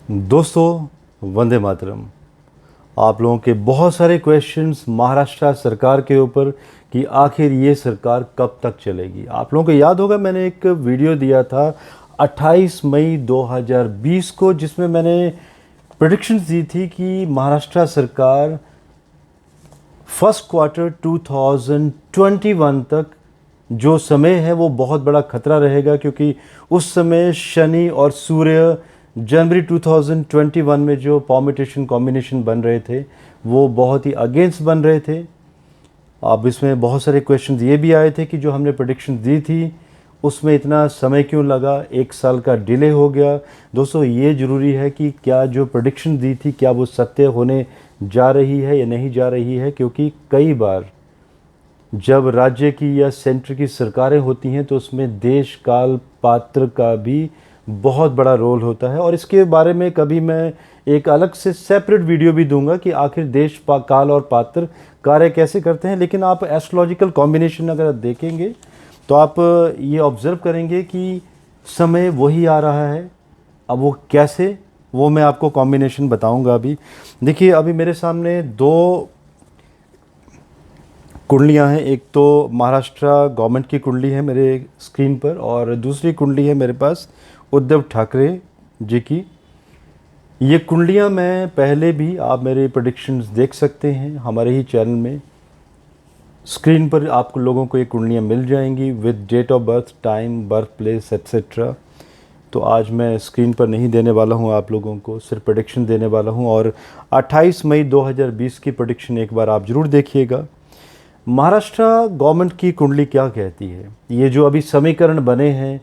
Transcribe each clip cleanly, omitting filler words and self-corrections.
दोस्तों, वंदे मातरम। आप लोगों के बहुत सारे क्वेश्चंस महाराष्ट्र सरकार के ऊपर कि आखिर ये सरकार कब तक चलेगी। आप लोगों को याद होगा मैंने एक वीडियो दिया था 28 मई 2020 को, जिसमें मैंने प्रेडिक्शंस दी थी कि महाराष्ट्र सरकार फर्स्ट क्वार्टर 2021 तक जो समय है वो बहुत बड़ा खतरा रहेगा, क्योंकि उस समय शनि और सूर्य जनवरी 2021 में जो परम्यूटेशन कॉम्बिनेशन बन रहे थे वो बहुत ही अगेंस्ट बन रहे थे। अब इसमें बहुत सारे क्वेश्चंस ये भी आए थे कि जो हमने प्रेडिक्शन दी थी उसमें इतना समय क्यों लगा, एक साल का डिले हो गया। दोस्तों, ये ज़रूरी है कि क्या जो प्रेडिक्शन दी थी क्या वो सत्य होने जा रही है या नहीं जा रही है, क्योंकि कई बार जब राज्य की या सेंटर की सरकारें होती हैं तो उसमें देश काल पात्र का भी बहुत बड़ा रोल होता है। और इसके बारे में कभी मैं एक अलग से सेपरेट वीडियो भी दूंगा कि आखिर देश काल और पात्र कार्य कैसे करते हैं। लेकिन आप एस्ट्रोलॉजिकल कॉम्बिनेशन अगर देखेंगे तो आप ये ऑब्ज़र्व करेंगे कि समय वही आ रहा है। अब वो कैसे, वो मैं आपको कॉम्बिनेशन बताऊंगा। अभी देखिए, अभी मेरे सामने दो कुंडलियां हैं। एक तो महाराष्ट्र गवर्नमेंट की कुंडली है मेरे स्क्रीन पर, और दूसरी कुंडली है मेरे पास उद्धव ठाकरे जी की। ये कुंडलियां मैं पहले भी, आप मेरे प्रेडिक्शंस देख सकते हैं हमारे ही चैनल में। स्क्रीन पर आप लोगों को ये कुंडलियां मिल जाएंगी with date of birth, time, birth place etcetera. तो आज मैं स्क्रीन पर नहीं देने वाला हूं आप लोगों को, सिर्फ प्रेडिक्शन देने वाला हूं। और 28 मई 2020 की प्रेडिक्शन एक बार आप ज़रूर देखिएगा। महाराष्ट्र गवर्नमेंट की कुंडली क्या कहती है, ये जो अभी समीकरण बने हैं,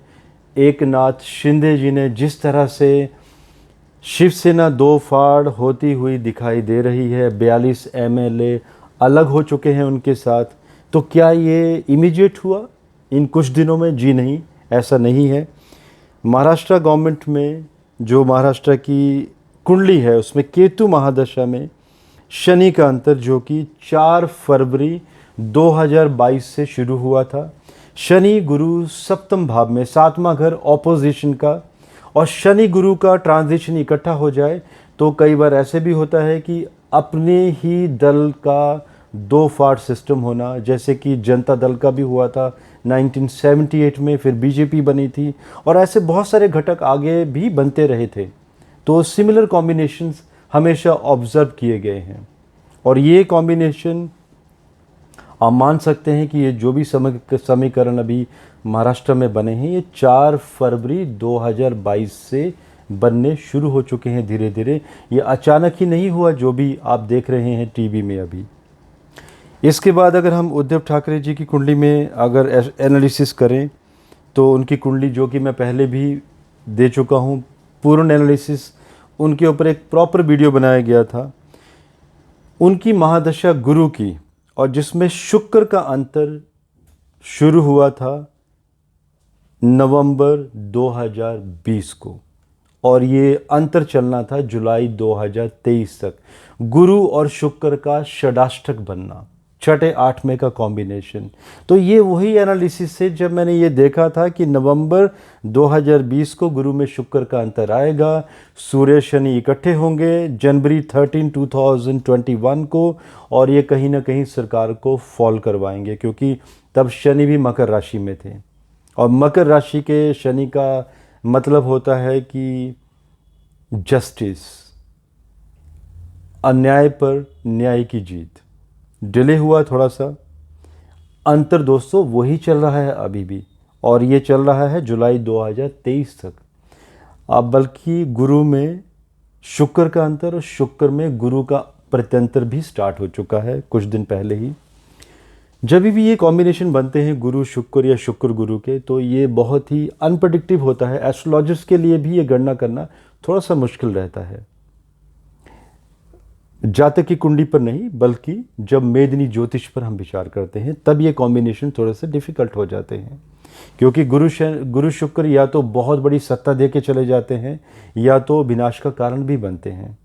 एक नाथ शिंदे जी ने जिस तरह से शिवसेना दो फाड़ होती हुई दिखाई दे रही है, 42 एमएलए अलग हो चुके हैं उनके साथ, तो क्या ये इमीडिएट हुआ इन कुछ दिनों में? जी नहीं, ऐसा नहीं है। महाराष्ट्र गवर्नमेंट में जो महाराष्ट्र की कुंडली है उसमें केतु महादशा में शनि का अंतर जो कि 4 फरवरी 2022 से शुरू हुआ था। शनि गुरु सप्तम भाव में, सातवां घर ऑपोजिशन का, और शनि गुरु का ट्रांजिशन इकट्ठा हो जाए तो कई बार ऐसे भी होता है कि अपने ही दल का दो फाड़ सिस्टम होना, जैसे कि जनता दल का भी हुआ था 1978 में, फिर बीजेपी बनी थी, और ऐसे बहुत सारे घटक आगे भी बनते रहे थे। तो सिमिलर कॉम्बिनेशंस हमेशा ऑब्जर्व किए गए हैं, और ये कॉम्बिनेशन आप मान सकते हैं कि ये जो भी समीकरण अभी महाराष्ट्र में बने हैं ये 4 फरवरी 2022 से बनने शुरू हो चुके हैं धीरे धीरे। ये अचानक ही नहीं हुआ जो भी आप देख रहे हैं टीवी में अभी। इसके बाद अगर हम उद्धव ठाकरे जी की कुंडली में अगर एनालिसिस करें तो उनकी कुंडली जो कि मैं पहले भी दे चुका हूँ, पूर्ण एनालिसिस उनके ऊपर एक प्रॉपर वीडियो बनाया गया था। उनकी महादशा गुरु की, और जिसमें शुक्र का अंतर शुरू हुआ था नवंबर 2020 को, और ये अंतर चलना था जुलाई 2023 तक। गुरु और शुक्र का षडाष्टक बनना, छठे आठवें का कॉम्बिनेशन। तो ये वही एनालिसिस से जब मैंने ये देखा था कि नवंबर 2020 को गुरु में शुक्र का अंतर आएगा, सूर्य शनि इकट्ठे होंगे जनवरी 13, 2021 को, और ये कहीं ना कहीं सरकार को फॉल करवाएंगे, क्योंकि तब शनि भी मकर राशि में थे, और मकर राशि के शनि का मतलब होता है कि जस्टिस, अन्याय पर न्याय की जीत। डिले हुआ थोड़ा सा, अंतर दोस्तों वही चल रहा है अभी भी, और ये चल रहा है जुलाई 2023 तक। अब बल्कि गुरु में शुक्र का अंतर और शुक्र में गुरु का प्रत्यंतर भी स्टार्ट हो चुका है कुछ दिन पहले ही। जब भी ये कॉम्बिनेशन बनते हैं गुरु शुक्र या शुक्र गुरु के, तो ये बहुत ही अनप्रडिक्टिव होता है। एस्ट्रोलॉजर्स के लिए भी ये गणना करना थोड़ा सा मुश्किल रहता है, जातक की कुंडली पर नहीं बल्कि जब मेदिनी ज्योतिष पर हम विचार करते हैं तब ये कॉम्बिनेशन थोड़े से डिफ़िकल्ट हो जाते हैं, क्योंकि गुरु शुक्र या तो बहुत बड़ी सत्ता दे के चले जाते हैं या तो विनाश का कारण भी बनते हैं।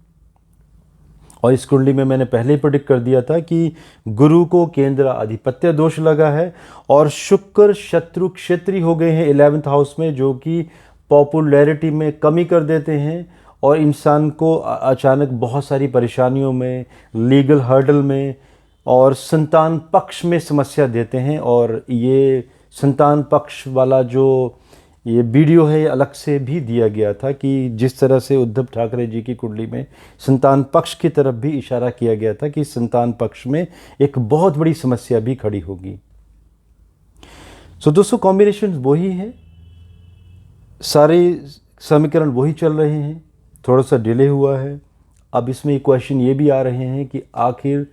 और इस कुंडली में मैंने पहले ही प्रेडिक्ट कर दिया था कि गुरु को केंद्र आधिपत्य दोष लगा है, और शुक्र शत्रु क्षेत्री हो गए हैं 11th हाउस में, जो कि पॉपुलैरिटी में कमी कर देते हैं और इंसान को अचानक बहुत सारी परेशानियों में, लीगल हर्डल में और संतान पक्ष में समस्या देते हैं। और ये संतान पक्ष वाला जो ये वीडियो है, ये अलग से भी दिया गया था कि जिस तरह से उद्धव ठाकरे जी की कुंडली में संतान पक्ष की तरफ भी इशारा किया गया था कि संतान पक्ष में एक बहुत बड़ी समस्या भी खड़ी होगी। सो दोस्तों, कॉम्बिनेशन वही है, सारे समीकरण वही चल रहे हैं, थोड़ा सा डिले हुआ है। अब इसमें क्वेश्चन ये भी आ रहे हैं कि आखिर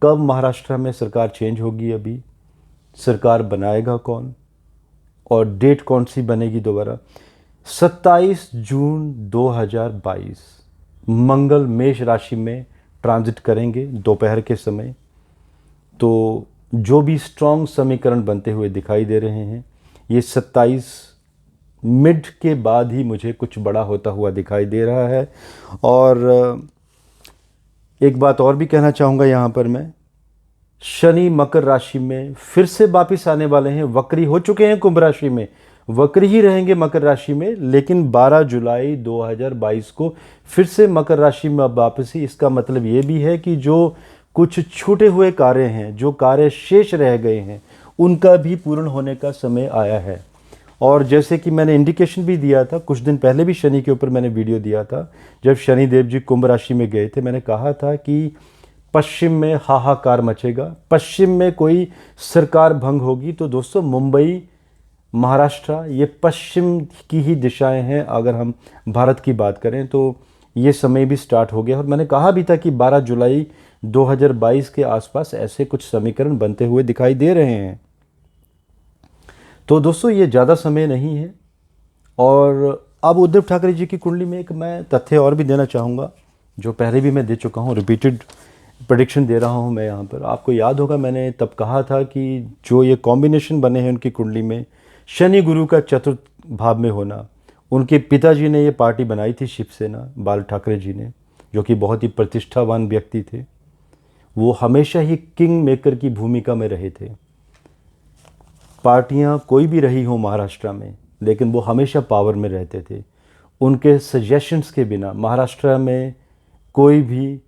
कब महाराष्ट्र में सरकार चेंज होगी, अभी सरकार बनाएगा कौन और डेट कौन सी बनेगी दोबारा। 27 जून 2022 मंगल मेष राशि में ट्रांजिट करेंगे दोपहर के समय। तो जो भी स्ट्रॉन्ग समीकरण बनते हुए दिखाई दे रहे हैं, ये 27 मिड के बाद ही मुझे कुछ बड़ा होता हुआ दिखाई दे रहा है। और एक बात और भी कहना चाहूँगा यहाँ पर मैं, शनि मकर राशि में फिर से वापिस आने वाले हैं। वक्री हो चुके हैं कुंभ राशि में, वक्री ही रहेंगे मकर राशि में, लेकिन 12 जुलाई 2022 को फिर से मकर राशि में वापसी। इसका मतलब ये भी है कि जो कुछ छूटे हुए कार्य हैं, जो कार्य शेष रह गए हैं, उनका भी पूर्ण होने का समय आया है। और जैसे कि मैंने इंडिकेशन भी दिया था, कुछ दिन पहले भी शनि के ऊपर मैंने वीडियो दिया था, जब शनि देव जी कुंभ राशि में गए थे, मैंने कहा था कि पश्चिम में हाहाकार मचेगा, पश्चिम में कोई सरकार भंग होगी। तो दोस्तों, मुंबई, महाराष्ट्र, ये पश्चिम की ही दिशाएं हैं। अगर हम भारत की बात करें तो ये समय भी स्टार्ट हो गया। और मैंने कहा भी था कि 12 जुलाई 2022 के आसपास ऐसे कुछ समीकरण बनते हुए दिखाई दे रहे हैं। तो दोस्तों, ये ज़्यादा समय नहीं है। और अब उद्धव ठाकरे जी की कुंडली में एक मैं तथ्य और भी देना चाहूँगा, जो पहले भी मैं दे चुका हूँ, रिपीटेड प्रेडिक्शन दे रहा हूँ मैं यहाँ पर। आपको याद होगा, मैंने तब कहा था कि जो ये कॉम्बिनेशन बने हैं उनकी कुंडली में, शनि गुरु का चतुर्थ भाव में होना, उनके पिताजी ने ये पार्टी बनाई थी शिवसेना, बाल ठाकरे जी ने, जो कि बहुत ही प्रतिष्ठावान व्यक्ति थे। वो हमेशा ही किंग मेकर की भूमिका में रहे थे। पार्टियां कोई भी रही हो महाराष्ट्र में, लेकिन वो हमेशा पावर में रहते थे। उनके सजेशंस के बिना महाराष्ट्र में कोई भी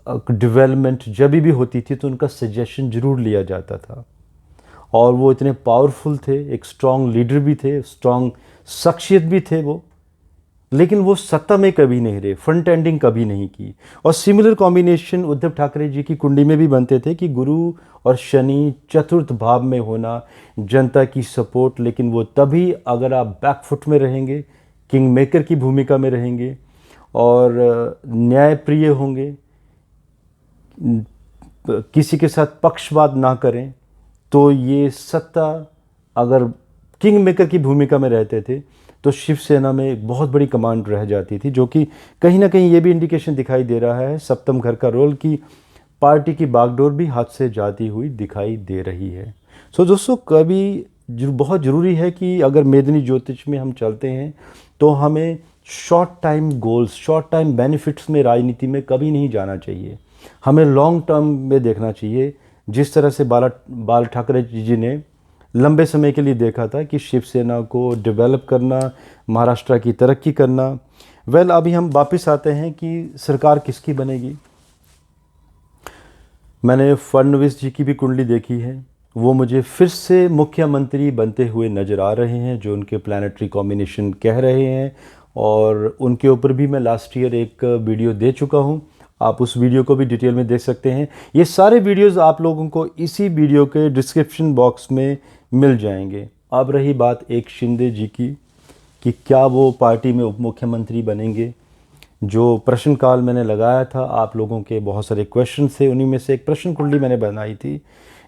डेवलपमेंट जब भी होती थी तो उनका सजेशन ज़रूर लिया जाता था। और वो इतने पावरफुल थे, एक स्ट्रॉन्ग लीडर भी थे, स्ट्रॉन्ग शख्सियत भी थे वो, लेकिन वो सत्ता में कभी नहीं रहे, फ्रंट एंडिंग कभी नहीं की। और सिमिलर कॉम्बिनेशन उद्धव ठाकरे जी की कुंडली में भी बनते थे कि गुरु और शनि चतुर्थ भाव में होना, जनता की सपोर्ट, लेकिन वो तभी अगर आप बैकफुट में रहेंगे, किंग मेकर की भूमिका में रहेंगे और न्यायप्रिय होंगे, किसी के साथ पक्षपात ना करें, तो ये सत्ता अगर किंग मेकर की भूमिका में रहते थे तो शिवसेना में एक बहुत बड़ी कमांड रह जाती थी, जो कि कहीं ना कहीं ये भी इंडिकेशन दिखाई दे रहा है सप्तम घर का रोल की पार्टी की बागडोर भी हाथ से जाती हुई दिखाई दे रही है। सो दोस्तों, कभी बहुत ज़रूरी है कि अगर मेदिनी ज्योतिष में हम चलते हैं तो हमें short time goals, short time benefits में राजनीति में कभी नहीं जाना चाहिए। हमें लॉन्ग टर्म में देखना चाहिए। जिस तरह से बाल ठाकरे जी ने लंबे समय के लिए देखा था कि शिवसेना को डेवलप करना, महाराष्ट्र की तरक्की करना। अभी हम वापस आते हैं कि सरकार किसकी बनेगी। मैंने फडणवीस जी की भी कुंडली देखी है, वो मुझे फिर से मुख्यमंत्री बनते हुए नज़र आ रहे हैं, जो उनके प्लानिटरी कॉम्बिनेशन कह रहे हैं। और उनके ऊपर भी मैं लास्ट ईयर एक वीडियो दे चुका हूँ, आप उस वीडियो को भी डिटेल में देख सकते हैं। ये सारे वीडियोस आप लोगों को इसी वीडियो के डिस्क्रिप्शन बॉक्स में मिल जाएंगे। अब रही बात एक शिंदे जी की कि क्या वो पार्टी में उप मुख्यमंत्री बनेंगे। जो प्रश्न काल मैंने लगाया था, आप लोगों के बहुत सारे क्वेश्चन थे, उन्हीं में से एक प्रश्न कुंडली मैंने बनाई थी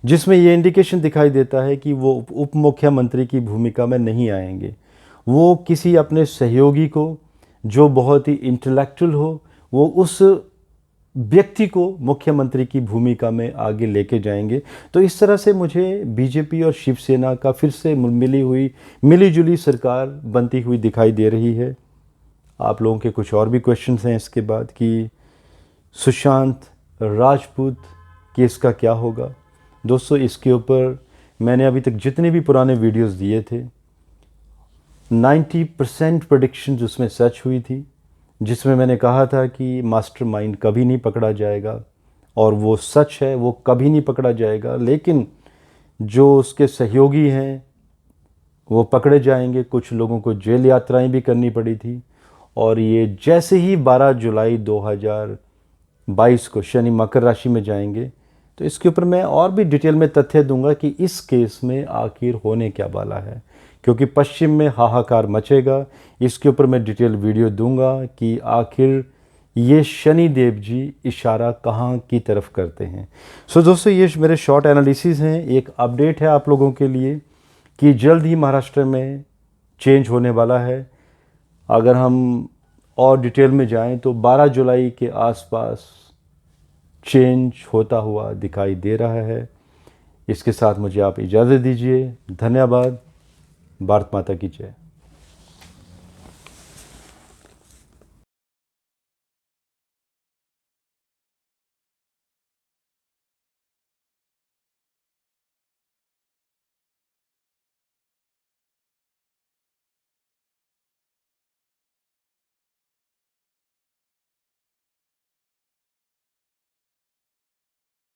जिसमें ये इंडिकेशन दिखाई देता है कि वो उप मुख्यमंत्री की भूमिका में नहीं आएंगे। वो किसी अपने सहयोगी को, जो बहुत ही इंटेलेक्चुअल हो, वो उस व्यक्ति को मुख्यमंत्री की भूमिका में आगे लेके जाएंगे। तो इस तरह से मुझे बीजेपी और शिवसेना का फिर से मिली जुली सरकार बनती हुई दिखाई दे रही है। आप लोगों के कुछ और भी क्वेश्चंस हैं इसके बाद कि सुशांत राजपूत केस का क्या होगा। दोस्तों, इसके ऊपर मैंने अभी तक जितने भी पुराने वीडियोस दिए थे 90% प्रेडिक्शंस उसमें सच हुई थी, जिसमें मैंने कहा था कि मास्टरमाइंड कभी नहीं पकड़ा जाएगा, और वो सच है, वो कभी नहीं पकड़ा जाएगा। लेकिन जो उसके सहयोगी हैं वो पकड़े जाएंगे। कुछ लोगों को जेल यात्राएं भी करनी पड़ी थी। और ये जैसे ही 12 जुलाई 2022 को शनि मकर राशि में जाएंगे, तो इसके ऊपर मैं और भी डिटेल में तथ्य दूंगा कि इस केस में आखिर होने क्या वाला है, क्योंकि पश्चिम में हाहाकार मचेगा। इसके ऊपर मैं डिटेल वीडियो दूंगा कि आखिर ये शनि देव जी इशारा कहाँ की तरफ करते हैं। सो दोस्तों, ये मेरे शॉर्ट एनालिसिस हैं, एक अपडेट है आप लोगों के लिए कि जल्द ही महाराष्ट्र में चेंज होने वाला है। अगर हम और डिटेल में जाएं तो 12 जुलाई के आसपास चेंज होता हुआ दिखाई दे रहा है। इसके साथ मुझे आप इजाज़त दीजिए। धन्यवाद। भारत माता की जय।